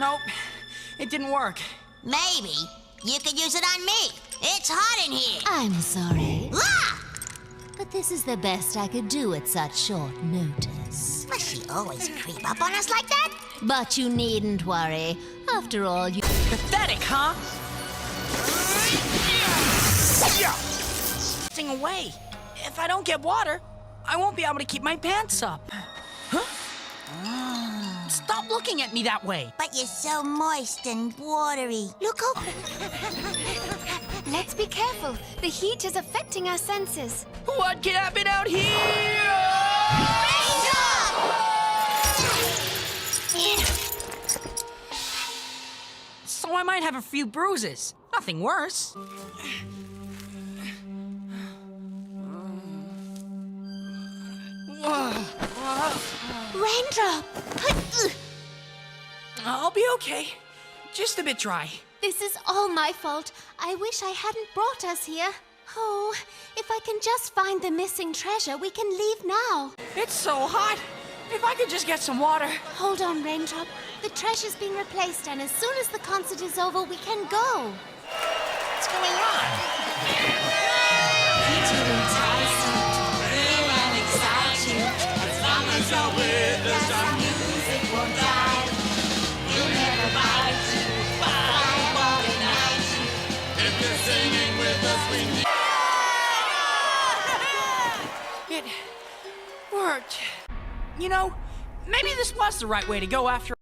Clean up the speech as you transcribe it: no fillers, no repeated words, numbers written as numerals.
Nope, it didn't work. Maybe. You could use it on me. It's hot in here. I'm sorry, Ah! but this is the best I could do at such short notice. Must she always creep up on us like that? But you needn't worry. After all, you... Pathetic, huh? Sing away. If I don't get water, I won't be able to keep my pants up. Huh? Stop looking at me that way. But you're so moist and watery. Look over. Let's be careful. The heat is affecting our senses. What can happen out here? So I might have a few bruises. Nothing worse. Raindrop! I'll be okay. Just a bit dry. This is all my fault. I wish I hadn't brought us here. Oh, if I can just find the missing treasure, we can leave now. It's so hot. If I could just get some water. Hold on, Raindrop. The treasure's being replaced, and as soon as the concert is over, we can go. What's going on? It worked. You know, maybe this was the right way to go after